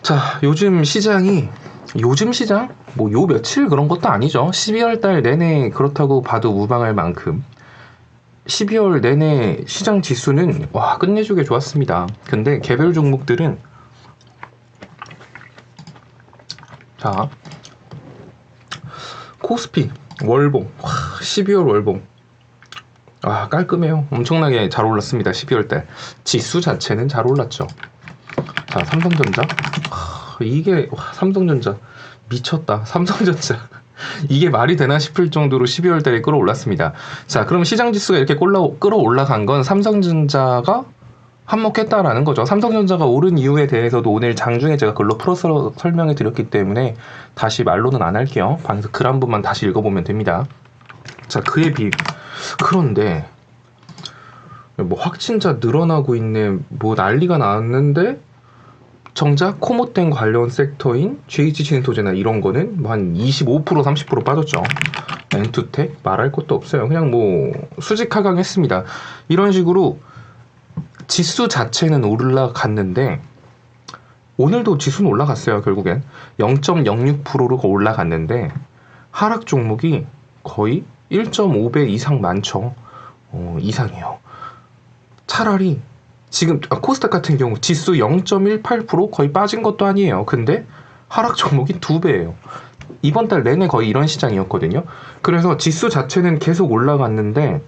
자, 요즘 시장? 뭐 요 며칠 그런 것도 아니죠. 12월 달 내내 그렇다고 봐도 무방할 만큼 12월 내내 시장 지수는 와 끝내주게 좋았습니다. 근데 개별 종목들은 자 코스피 월봉 12월 월봉 깔끔해요. 엄청나게 잘 올랐습니다. 12월 달 지수 자체는 잘 올랐죠. 자 삼성전자 이게 삼성전자 미쳤다. 삼성전자 이게 말이 되나 싶을 정도로 12월 달에 끌어올랐습니다. 자, 그럼 시장 지수가 이렇게 끌어올라간 건 삼성전자가 한몫했다라는 거죠. 삼성전자가 오른 이유에 대해서도 오늘 장중에 제가 글로 풀어서 설명해 드렸기 때문에 다시 말로는 안 할게요. 방에서 글 한 번만 다시 읽어보면 됩니다. 자, 그런데 뭐 확진자 늘어나고 있네, 뭐 난리가 났는데 정작 코모땡 관련 섹터인 GH신소재나 이런 거는 뭐 한 25% 30% 빠졌죠. 엔투텍 말할 것도 없어요. 그냥 뭐 수직 하강했습니다. 이런 식으로 지수 자체는 올라갔는데 오늘도 지수는 올라갔어요. 결국엔 0.06%로 올라갔는데 하락 종목이 거의 1.5배 이상 많죠. 이상해요. 차라리 지금 코스닥 같은 경우 지수 0.18% 거의 빠진 것도 아니에요. 근데 하락 종목이 2배예요. 이번 달 내내 거의 이런 시장이었거든요. 그래서 지수 자체는 계속 올라갔는데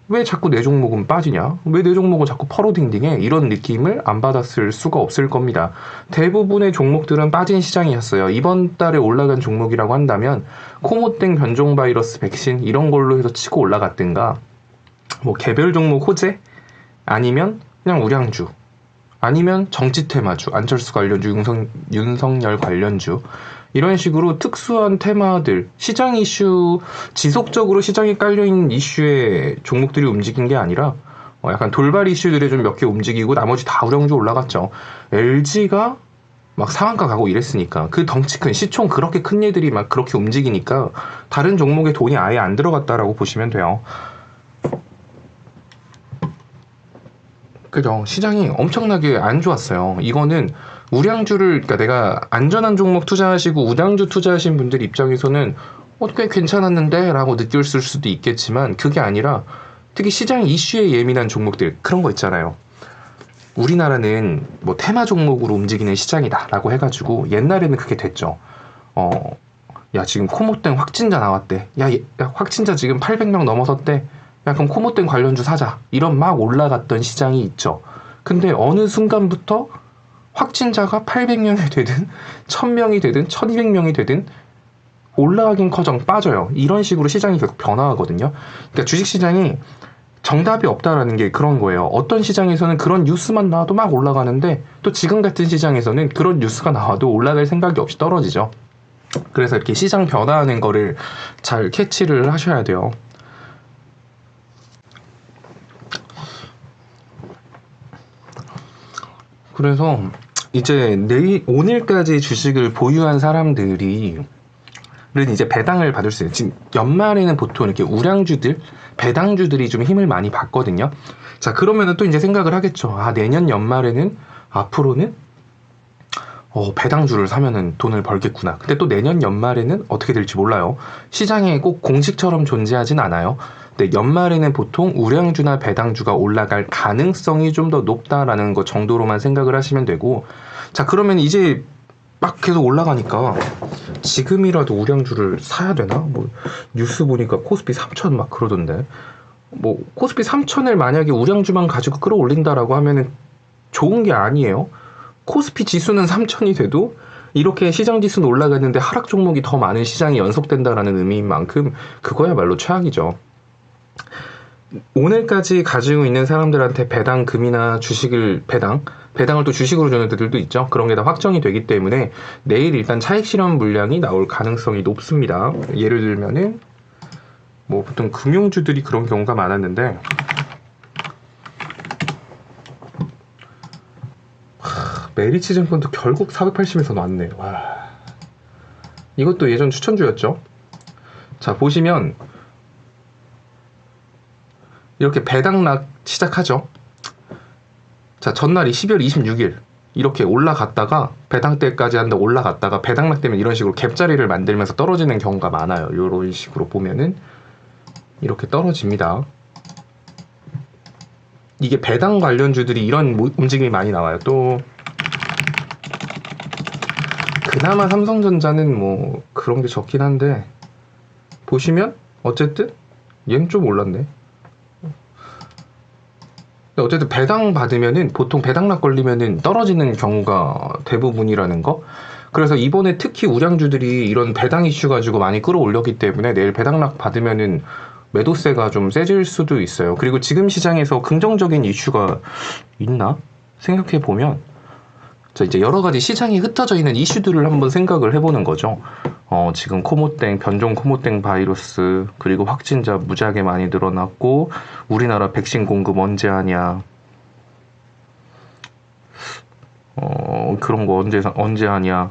왜 자꾸 내 종목은 빠지냐? 왜 내 종목은 자꾸 퍼로딩딩해? 이런 느낌을 안 받았을 수가 없을 겁니다. 대부분의 종목들은 빠진 시장이었어요. 이번 달에 올라간 종목이라고 한다면 코모땡 변종 바이러스 백신 이런 걸로 해서 치고 올라갔든가 뭐 개별 종목 호재 아니면 그냥 우량주 아니면 정치 테마주 안철수 관련주 윤석열 관련주 이런 식으로 특수한 테마들 시장 이슈 지속적으로 시장에 깔려있는 이슈의 종목들이 움직인 게 아니라 약간 돌발 이슈들이 좀 몇 개 움직이고 나머지 다 우량주 올라갔죠. LG가 막 상한가 가고 이랬으니까 그 덩치 큰 시총 그렇게 큰 애들이 막 그렇게 움직이니까 다른 종목에 돈이 아예 안 들어갔다라고 보시면 돼요. 그죠. 시장이 엄청나게 안 좋았어요. 이거는 우량주를, 그러니까 내가 안전한 종목 투자하시고 우량주 투자하신 분들 입장에서는 꽤 괜찮았는데? 라고 느꼈을 수도 있겠지만 그게 아니라 특히 시장 이슈에 예민한 종목들 그런 거 있잖아요. 우리나라는 뭐 테마 종목으로 움직이는 시장이다 라고 해가지고 옛날에는 그게 됐죠. 야 지금 코모땡 확진자 나왔대. 야 확진자 지금 800명 넘어섰대. 야 그럼 코모땡 관련주 사자 이런 막 올라갔던 시장이 있죠. 근데 어느 순간부터 확진자가 800명이 되든 1000명이 되든 1200명이 되든 올라가긴 커녕 빠져요. 이런 식으로 시장이 계속 변화하거든요. 그러니까 주식시장이 정답이 없다라는 게 그런 거예요. 어떤 시장에서는 그런 뉴스만 나와도 막 올라가는데 또 지금 같은 시장에서는 그런 뉴스가 나와도 올라갈 생각이 없이 떨어지죠. 그래서 이렇게 시장 변화하는 거를 잘 캐치를 하셔야 돼요. 그래서 이제 오늘까지 주식을 보유한 사람들이 이제 배당을 받을 수 있어요. 지금 연말에는 보통 이렇게 우량주들, 배당주들이 좀 힘을 많이 받거든요. 자, 그러면은 또 이제 생각을 하겠죠. 내년 연말에는 앞으로는 배당주를 사면은 돈을 벌겠구나. 근데 또 내년 연말에는 어떻게 될지 몰라요. 시장에 꼭 공식처럼 존재하진 않아요. 근데 연말에는 보통 우량주나 배당주가 올라갈 가능성이 좀 더 높다라는 것 정도로만 생각을 하시면 되고, 자, 그러면 이제 막 계속 올라가니까 지금이라도 우량주를 사야 되나? 뭐 뉴스 보니까 코스피 3,000 막 그러던데. 뭐 코스피 3,000을 만약에 우량주만 가지고 끌어올린다라고 하면은 좋은 게 아니에요. 코스피 지수는 3,000이 돼도 이렇게 시장 지수는 올라갔는데 하락 종목이 더 많은 시장이 연속된다라는 의미인 만큼 그거야말로 최악이죠. 오늘까지 가지고 있는 사람들한테 배당금이나 주식을 배당을 또 주식으로 주는 데들도 있죠. 그런 게 다 확정이 되기 때문에 내일 일단 차익 실현 물량이 나올 가능성이 높습니다. 예를 들면은 뭐 보통 금융주들이 그런 경우가 많았는데 메리츠증권도 결국 480에서 나왔네. 와. 이것도 예전 추천주였죠. 자, 보시면 이렇게 배당락 시작하죠. 자, 전날이 12월 26일 이렇게 올라갔다가 배당대까지 한데 올라갔다가 배당락 되면 이런 식으로 갭자리를 만들면서 떨어지는 경우가 많아요. 이런 식으로 보면은 이렇게 떨어집니다. 이게 배당 관련주들이 이런 움직임이 많이 나와요. 또 그나마 삼성전자는 뭐 그런 게 적긴 한데 보시면 어쨌든 얘는 좀 올랐네. 어쨌든 배당 받으면은 보통 배당락 걸리면은 떨어지는 경우가 대부분이라는 거. 그래서 이번에 특히 우량주들이 이런 배당 이슈 가지고 많이 끌어올렸기 때문에 내일 배당락 받으면은 매도세가 좀 세질 수도 있어요. 그리고 지금 시장에서 긍정적인 이슈가 있나 생각해 보면 자 이제 여러 가지 시장이 흩어져 있는 이슈들을 한번 생각을 해보는 거죠. 지금 코모땡, 변종 코모땡 바이러스, 그리고 확진자 무지하게 많이 늘어났고, 우리나라 백신 공급 언제 하냐, 그런 거 언제 하냐,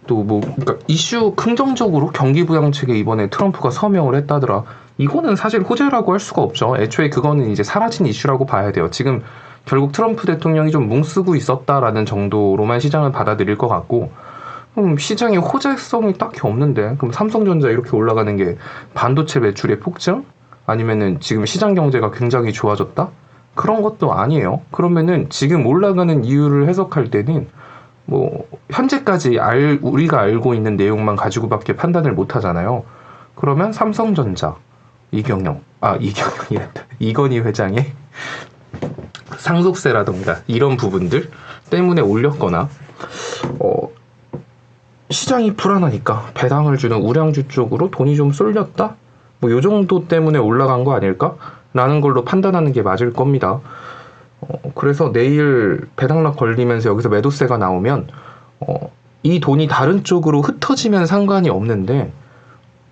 또 뭐, 그러니까 이슈 긍정적으로 경기 부양책에 이번에 트럼프가 서명을 했다더라. 이거는 사실 호재라고 할 수가 없죠. 애초에 그거는 이제 사라진 이슈라고 봐야 돼요. 지금 결국 트럼프 대통령이 좀 뭉쓰고 있었다라는 정도로만 시장을 받아들일 것 같고, 시장에 호재성이 딱히 없는데 그럼 삼성전자 이렇게 올라가는 게 반도체 매출의 폭증? 아니면은 지금 시장 경제가 굉장히 좋아졌다? 그런 것도 아니에요. 그러면은 지금 올라가는 이유를 해석할 때는 뭐 현재까지 우리가 알고 있는 내용만 가지고밖에 판단을 못 하잖아요. 그러면 삼성전자 이건희 회장의 상속세라던가 이런 부분들 때문에 올렸거나 시장이 불안하니까 배당을 주는 우량주 쪽으로 돈이 좀 쏠렸다? 뭐 요 정도 때문에 올라간 거 아닐까? 라는 걸로 판단하는 게 맞을 겁니다. 그래서 내일 배당락 걸리면서 여기서 매도세가 나오면 이 돈이 다른 쪽으로 흩어지면 상관이 없는데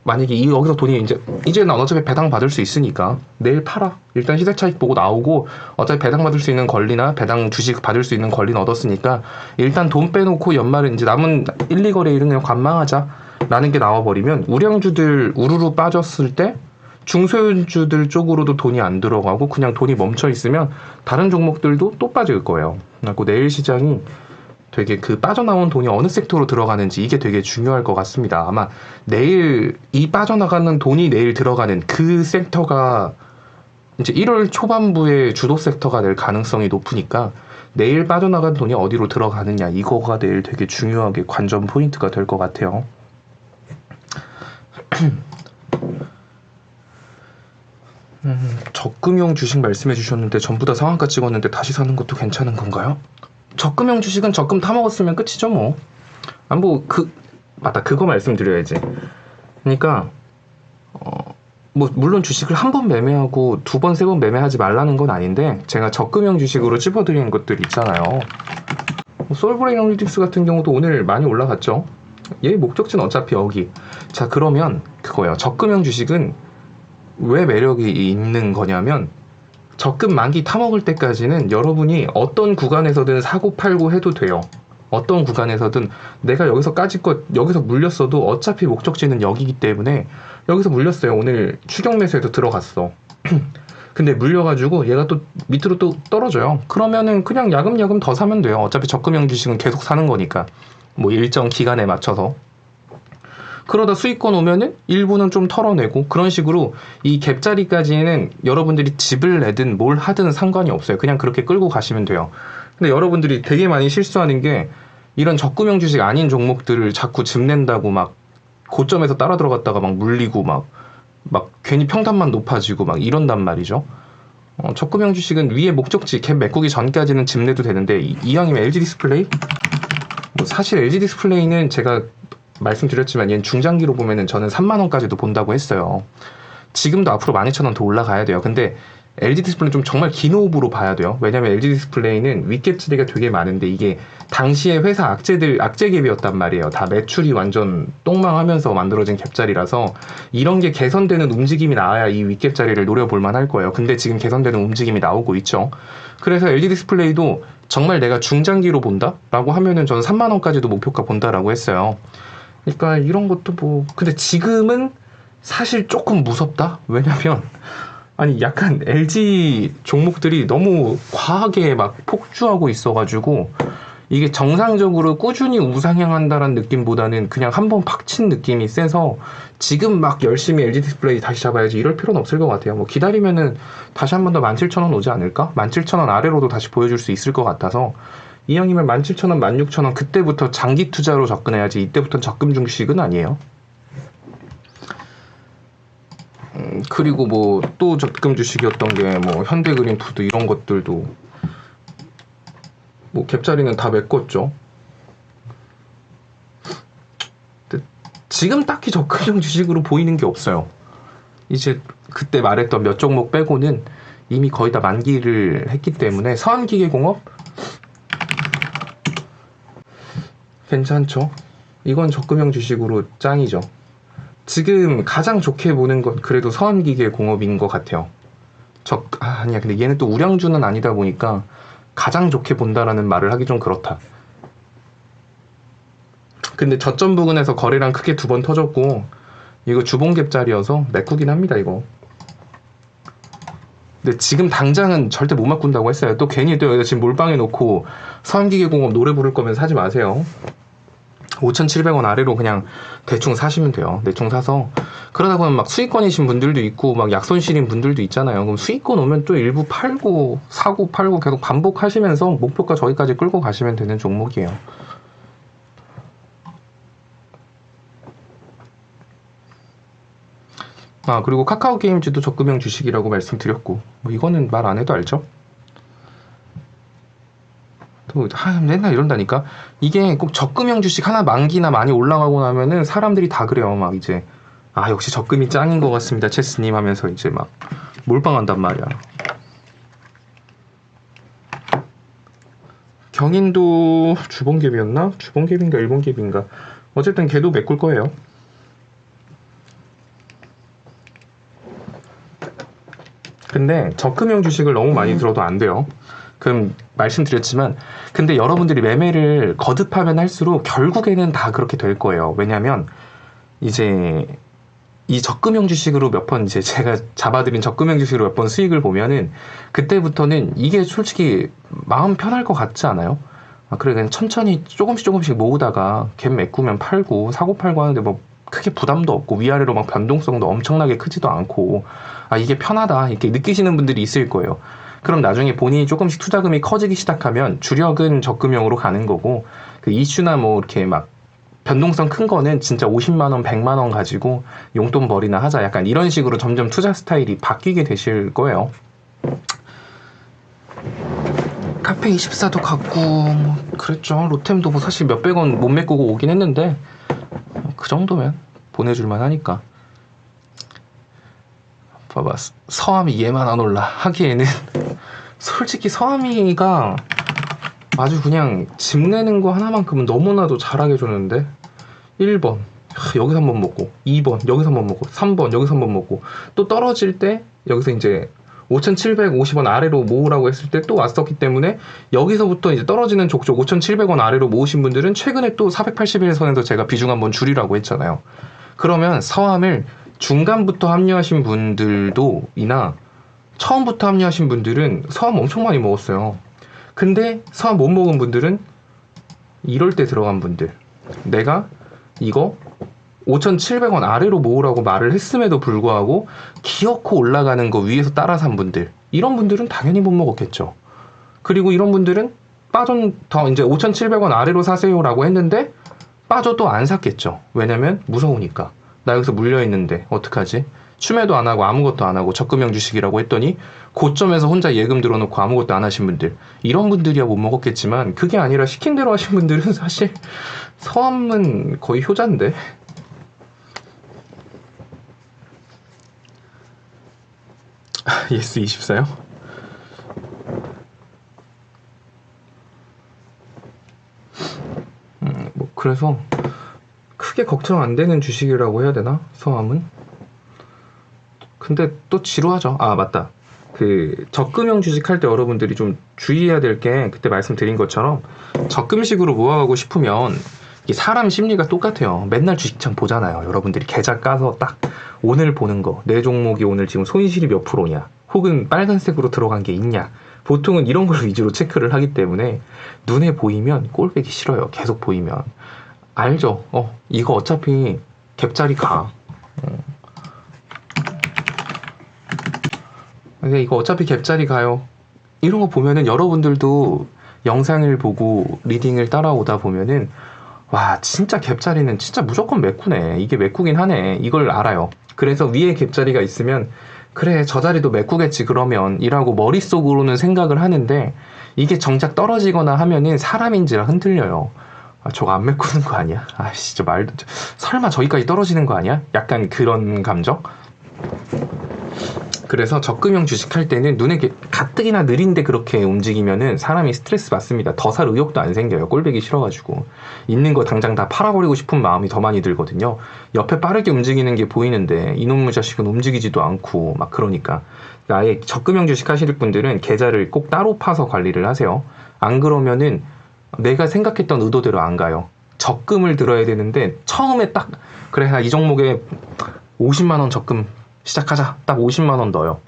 만약에 여기서 돈이 이제는 어차피 배당 받을 수 있으니까 내일 팔아. 일단 시세 차익 보고 나오고 어차피 배당 받을 수 있는 권리나 배당 주식 받을 수 있는 권리는 얻었으니까 일단 돈 빼놓고 연말에 이제 남은 1, 2거래일은 그냥 관망하자 라는 게 나와버리면 우량주들 우르르 빠졌을 때 중소형주들 쪽으로도 돈이 안 들어가고 그냥 돈이 멈춰 있으면 다른 종목들도 또 빠질 거예요. 그리고 내일 시장이 되게 그 빠져나온 돈이 어느 섹터로 들어가는지 이게 되게 중요할 것 같습니다. 아마 내일 이 빠져나가는 돈이 내일 들어가는 그 섹터가 이제 1월 초반부에 주도 섹터가 될 가능성이 높으니까 내일 빠져나간 돈이 어디로 들어가느냐 이거가 내일 되게 중요하게 관전 포인트가 될 것 같아요. 적금형 주식 말씀해 주셨는데 전부 다 상한가 찍었는데 다시 사는 것도 괜찮은 건가요? 적금형 주식은 적금 타먹었으면 끝이죠 뭐. 맞다 그거 말씀드려야지. 그러니까 뭐 물론 주식을 한 번 매매하고 두 번, 세 번 매매하지 말라는 건 아닌데 제가 적금형 주식으로 찝어드리는 것들 있잖아요. 솔브레인 홀딩스 같은 경우도 오늘 많이 올라갔죠. 얘 목적지는 어차피 여기. 자 그러면 그거예요. 적금형 주식은 왜 매력이 있는 거냐면 적금 만기 타먹을 때까지는 여러분이 어떤 구간에서든 사고 팔고 해도 돼요. 어떤 구간에서든 내가 여기서 물렸어도 어차피 목적지는 여기기 때문에 여기서 물렸어요. 오늘 추격 매수해서 들어갔어. 근데 물려가지고 얘가 또 밑으로 또 떨어져요. 그러면은 그냥 야금야금 더 사면 돼요. 어차피 적금형 주식은 계속 사는 거니까. 뭐 일정 기간에 맞춰서. 그러다 수익권 오면은 일부는 좀 털어내고 그런 식으로 이 갭자리까지는 여러분들이 집을 내든 뭘 하든 상관이 없어요. 그냥 그렇게 끌고 가시면 돼요. 근데 여러분들이 되게 많이 실수하는 게 이런 적금형 주식 아닌 종목들을 자꾸 집 낸다고 막 고점에서 따라 들어갔다가 막 물리고 막 괜히 평단만 높아지고 막 이런단 말이죠. 적금형 주식은 위에 목적지 갭 메꾸기 전까지는 집 내도 되는데 이왕이면 LG 디스플레이? 뭐 사실 LG 디스플레이는 제가 말씀드렸지만 얘는 중장기로 보면은 저는 3만원까지도 본다고 했어요. 지금도 앞으로 12,000원 더 올라가야 돼요. 근데 LG 디스플레이는 좀 정말 긴 호흡으로 봐야 돼요. 왜냐면 LG 디스플레이는 윗갭자리가 되게 많은데 이게 당시에 회사 악재갭이었단 말이에요. 다 매출이 완전 똥망하면서 만들어진 갭자리라서 이런 게 개선되는 움직임이 나와야 이 윗갭자리를 노려볼 만할 거예요. 근데 지금 개선되는 움직임이 나오고 있죠. 그래서 LG 디스플레이도 정말 내가 중장기로 본다? 라고 하면은 저는 3만원까지도 목표가 본다라고 했어요. 그러니까 이런 것도 뭐 근데 지금은 사실 조금 무섭다? 왜냐면 약간 LG 종목들이 너무 과하게 막 폭주하고 있어가지고 이게 정상적으로 꾸준히 우상향한다는 느낌보다는 그냥 한번 팍 친 느낌이 세서 지금 막 열심히 LG 디스플레이 다시 잡아야지 이럴 필요는 없을 것 같아요. 뭐 기다리면은 다시 한 번 더 17,000원 오지 않을까? 17,000원 아래로도 다시 보여줄 수 있을 것 같아서 이왕이면 17,000원, 16,000원 그때부터 장기 투자로 접근해야지 이때부터는 적금 주식은 아니에요. 그리고 뭐 또 적금 주식이었던 게 뭐 현대그린푸드 이런 것들도 뭐 갭자리는 다 메꿨죠. 지금 딱히 적금형 주식으로 보이는 게 없어요. 이제 그때 말했던 몇 종목 빼고는 이미 거의 다 만기를 했기 때문에 서한기계공업 괜찮죠. 이건 적금형 주식으로 짱이죠. 지금 가장 좋게 보는 건 그래도 서한기계공업인 것 같아요. 아니야. 근데 얘는 또 우량주는 아니다 보니까 가장 좋게 본다라는 말을 하기 좀 그렇다. 근데 저점 부근에서 거래량 크게 2번 터졌고 이거 주봉갭자리여서 메꾸긴 합니다 이거. 근데 지금 당장은 절대 못 바꾼다고 했어요. 또 괜히 또 여기다 지금 몰빵해 놓고 서한기계공업 노래 부를 거면 사지 마세요. 5,700원 아래로 그냥 대충 사시면 돼요. 대충 사서 그러다 보면 막 수익권이신 분들도 있고 막 약손실인 분들도 있잖아요. 그럼 수익권 오면 또 일부 팔고 사고 팔고 계속 반복하시면서 목표가 저기까지 끌고 가시면 되는 종목이에요. 그리고 카카오게임즈도 적금형 주식이라고 말씀드렸고 뭐 이거는 말 안 해도 알죠? 또 맨날 이런다니까. 이게 꼭 적금형 주식 하나 만기나 많이 올라가고 나면은 사람들이 다 그래요. 막 이제 역시 적금이 짱인 것 같습니다 체스님 하면서 이제 막 몰빵한단 말이야. 경인도 주봉갭이었나? 주봉갭인가 일본갭인가? 어쨌든 걔도 메꿀 거예요. 근데 적금형 주식을 너무 많이 들어도 안 돼요. 그럼 말씀드렸지만 근데 여러분들이 매매를 거듭하면 할수록 결국에는 다 그렇게 될 거예요. 왜냐면 이제 이 적금형 주식으로 몇 번 이제 제가 잡아드린 적금형 주식으로 몇 번 수익을 보면은 그때부터는 이게 솔직히 마음 편할 것 같지 않아요? 그래 그냥 천천히 조금씩 모으다가 갭 메꾸면 팔고 사고 팔고 하는데 뭐 크게 부담도 없고 위아래로 막 변동성도 엄청나게 크지도 않고 이게 편하다 이렇게 느끼시는 분들이 있을 거예요. 그럼 나중에 본인이 조금씩 투자금이 커지기 시작하면 주력은 적금형으로 가는 거고 그 이슈나 뭐 이렇게 막 변동성 큰 거는 진짜 50만원, 100만원 가지고 용돈벌이나 하자 약간 이런 식으로 점점 투자 스타일이 바뀌게 되실 거예요. 카페24도 갖고 뭐 그랬죠. 로템도 뭐 사실 몇백원 못 메꾸고 오긴 했는데 그 정도면 보내줄만 하니까. 봐봐 서함이 얘만 안 올라 하기에는 솔직히 서함이가 아주 그냥 집 내는 거 하나만큼은 너무나도 잘하게 줬는데 1번 여기서 한번 먹고 2번 여기서 한번 먹고 3번 여기서 한번 먹고 또 떨어질 때 여기서 이제 5,750원 아래로 모으라고 했을 때 또 왔었기 때문에 여기서부터 이제 떨어지는 족족 5,700원 아래로 모으신 분들은 최근에 또 481선에서 제가 비중 한번 줄이라고 했잖아요. 그러면 서함을 중간부터 합류하신 분들도 이나 처음부터 합류하신 분들은 서함 엄청 많이 먹었어요. 근데 서함 못 먹은 분들은 이럴 때 들어간 분들 내가 이거 5,700원 아래로 모으라고 말을 했음에도 불구하고 기어코 올라가는 거 위에서 따라 산 분들 이런 분들은 당연히 못 먹었겠죠. 그리고 이런 분들은 더 이제 5,700원 아래로 사세요라고 했는데 빠져도 안 샀겠죠. 왜냐면 무서우니까. 나 여기서 물려있는데 어떡하지? 추매도 안 하고 아무것도 안 하고 적금형 주식이라고 했더니 고점에서 혼자 예금 들어놓고 아무것도 안 하신 분들 이런 분들이야 못 먹었겠지만 그게 아니라 시킨 대로 하신 분들은 사실 서함은 거의 효자인데. 예스24요? 뭐 그래서 크게 걱정 안 되는 주식이라고 해야 되나? 서함은? 근데 또 지루하죠. 맞다. 그 적금형 주식할 때 여러분들이 좀 주의해야 될 게 그때 말씀드린 것처럼 적금식으로 모아가고 싶으면 사람 심리가 똑같아요. 맨날 주식창 보잖아요. 여러분들이 계좌 까서 딱 오늘 보는 거 내 종목이 오늘 지금 손실이 몇 프로냐 혹은 빨간색으로 들어간 게 있냐 보통은 이런 걸 위주로 체크를 하기 때문에 눈에 보이면 꼴배기 싫어요. 계속 보이면. 알죠? 이거 어차피 갭자리 가. 근데 이거 어차피 갭자리 가요. 이런 거 보면은 여러분들도 영상을 보고 리딩을 따라오다 보면은 와 진짜 갭자리는 진짜 무조건 메꾸네. 이게 메꾸긴 하네. 이걸 알아요. 그래서 위에 갭자리가 있으면 그래 저 자리도 메꾸겠지 그러면 이라고 머릿속으로는 생각을 하는데 이게 정작 떨어지거나 하면은 사람인지라 흔들려요. 저거 안 메꾸는 거 아니야? 진짜 말도 설마 저기까지 떨어지는 거 아니야? 약간 그런 감정? 그래서 적금형 주식할 때는 눈에 가뜩이나 느린데 그렇게 움직이면은 사람이 스트레스 받습니다. 더 살 의욕도 안 생겨요. 꼴보기 싫어가지고. 있는 거 당장 다 팔아버리고 싶은 마음이 더 많이 들거든요. 옆에 빠르게 움직이는 게 보이는데 이놈의 자식은 움직이지도 않고 막 그러니까. 아예 적금형 주식 하실 분들은 계좌를 꼭 따로 파서 관리를 하세요. 안 그러면은 내가 생각했던 의도대로 안 가요. 적금을 들어야 되는데 처음에 딱 그래 이 종목에 50만 원 적금 시작하자. 딱 50만 원 넣어요.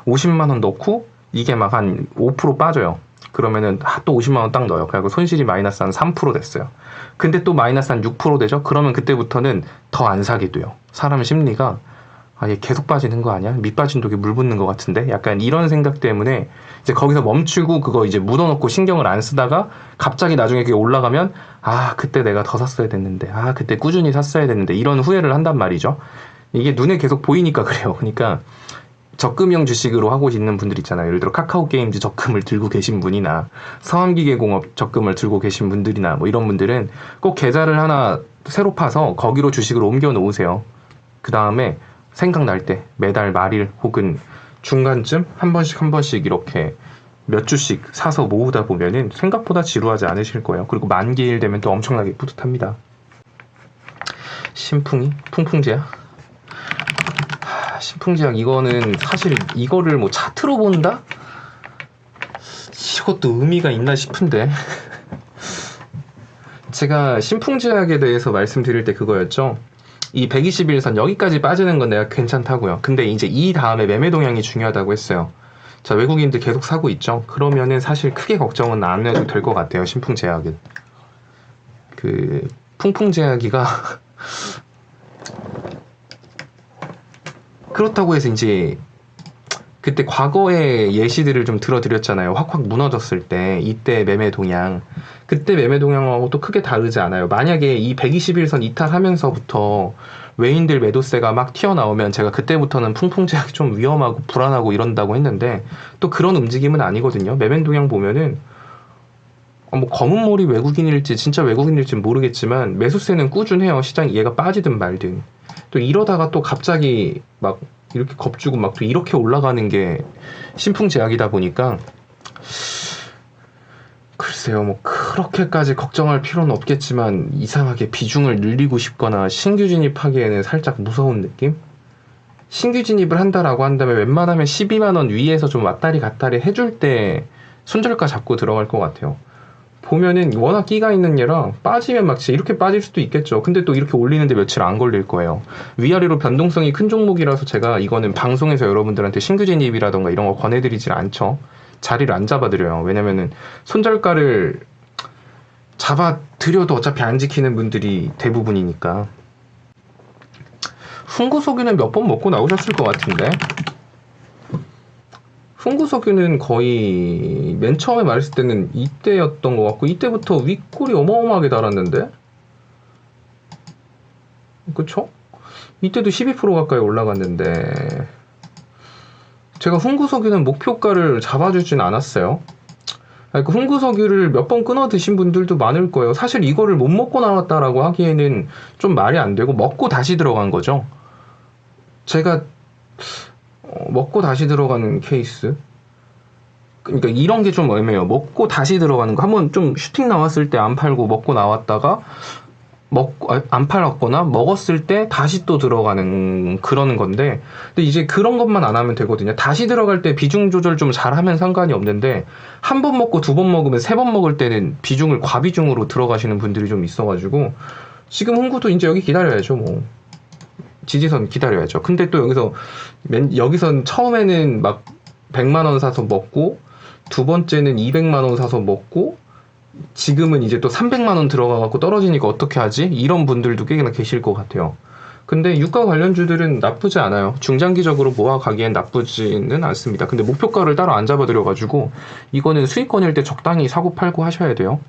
50만 원 넣고 이게 막 한 5% 빠져요. 그러면은 또 50만 원 딱 넣어요. 그래서 손실이 마이너스 한 3% 됐어요. 근데 또 마이너스 한 6% 되죠? 그러면 그때부터는 더 안 사게 돼요. 사람 심리가 얘 계속 빠지는 거 아니야? 밑 빠진 독에 물 붓는 것 같은데? 약간 이런 생각 때문에 이제 거기서 멈추고 그거 이제 묻어놓고 신경을 안 쓰다가 갑자기 나중에 그게 올라가면 그때 내가 더 샀어야 됐는데 그때 꾸준히 샀어야 됐는데 이런 후회를 한단 말이죠. 이게 눈에 계속 보이니까 그래요. 그러니까 적금형 주식으로 하고 있는 분들 있잖아요. 예를 들어 카카오게임즈 적금을 들고 계신 분이나 서암기계공업 적금을 들고 계신 분들이나 뭐 이런 분들은 꼭 계좌를 하나 새로 파서 거기로 주식을 옮겨 놓으세요. 그 다음에 생각날 때 매달 말일 혹은 중간쯤 한 번씩 이렇게 몇 주씩 사서 모으다 보면은 생각보다 지루하지 않으실 거예요. 그리고 만기일 되면 또 엄청나게 뿌듯합니다. 신풍이? 풍풍제야? 신풍제약 이거는 사실 이거를 뭐 차트로 본다? 이것도 의미가 있나 싶은데 제가 신풍제약에 대해서 말씀드릴 때 그거였죠. 이 121선 여기까지 빠지는 건 내가 괜찮다고요. 근데 이제 이 다음에 매매 동향이 중요하다고 했어요. 자, 외국인들 계속 사고 있죠. 그러면은 사실 크게 걱정은 안 해도 될 것 같아요. 신풍제약은 그 풍풍제약이가 그렇다고 해서 이제 그때 과거의 예시들을 좀 들어드렸잖아요. 확 무너졌을 때 이때 매매 동향 그때 매매 동향하고 또 크게 다르지 않아요. 만약에 이 121선 이탈하면서부터 외인들 매도세가 막 튀어나오면 제가 그때부터는 풍풍제약이 좀 위험하고 불안하고 이런다고 했는데 또 그런 움직임은 아니거든요. 매매 동향 보면은 뭐 검은 머리 외국인일지 진짜 외국인일지 모르겠지만 매수세는 꾸준해요. 시장이 얘가 빠지든 말든. 또 이러다가 또 갑자기 막 이렇게 겁주고 막 또 이렇게 올라가는 게 신풍제약이다 보니까 글쎄요 뭐 그렇게까지 걱정할 필요는 없겠지만 이상하게 비중을 늘리고 싶거나 신규 진입하기에는 살짝 무서운 느낌? 신규 진입을 한다라고 한다면 웬만하면 12만원 위에서 좀 왔다리 갔다리 해줄 때 손절가 잡고 들어갈 것 같아요. 보면은 워낙 끼가 있는 얘라 빠지면 막 진짜 이렇게 빠질 수도 있겠죠. 근데 또 이렇게 올리는데 며칠 안 걸릴 거예요. 위아래로 변동성이 큰 종목이라서 제가 이거는 방송에서 여러분들한테 신규 진입이라던가 이런 거 권해드리질 않죠. 자리를 안 잡아드려요. 왜냐면은 손절가를 잡아드려도 어차피 안 지키는 분들이 대부분이니까. 훈구석유는 몇 번 먹고 나오셨을 것 같은데 훈구석유는 거의 맨 처음에 말했을 때는 이때였던 것 같고 이때부터 윗골이 어마어마하게 달았는데 그쵸? 이때도 12% 가까이 올라갔는데 제가 훈구석유는 목표가를 잡아주진 않았어요. 그 훈구석유를 몇 번 끊어 드신 분들도 많을 거예요. 사실 이거를 못 먹고 나왔다라고 하기에는 좀 말이 안 되고 먹고 다시 들어간 거죠. 제가 먹고 다시 들어가는 케이스 그러니까 이런 게 좀 애매해요. 먹고 다시 들어가는 거 한번 좀 슈팅 나왔을 때 안 팔고 먹고 나왔다가 안 팔았거나 먹었을 때 다시 또 들어가는 그러는 건데 근데 이제 그런 것만 안 하면 되거든요. 다시 들어갈 때 비중 조절 좀 잘하면 상관이 없는데 한 번 먹고 두 번 먹으면 세 번 먹을 때는 비중을 과비중으로 들어가시는 분들이 좀 있어가지고 지금 훈구도 이제 여기 기다려야죠 뭐 지지선 기다려야죠. 근데 또 여기선 처음에는 막 100만원 사서 먹고 두 번째는 200만 원 사서 먹고 지금은 이제 또 300만 원 들어가갖고 떨어지니까 어떻게 하지? 이런 분들도 꽤나 계실 것 같아요. 근데 유가 관련주들은 나쁘지 않아요. 중장기적으로 모아가기엔 나쁘지는 않습니다. 근데 목표가를 따로 안 잡아드려가지고 이거는 수익권일 때 적당히 사고 팔고 하셔야 돼요.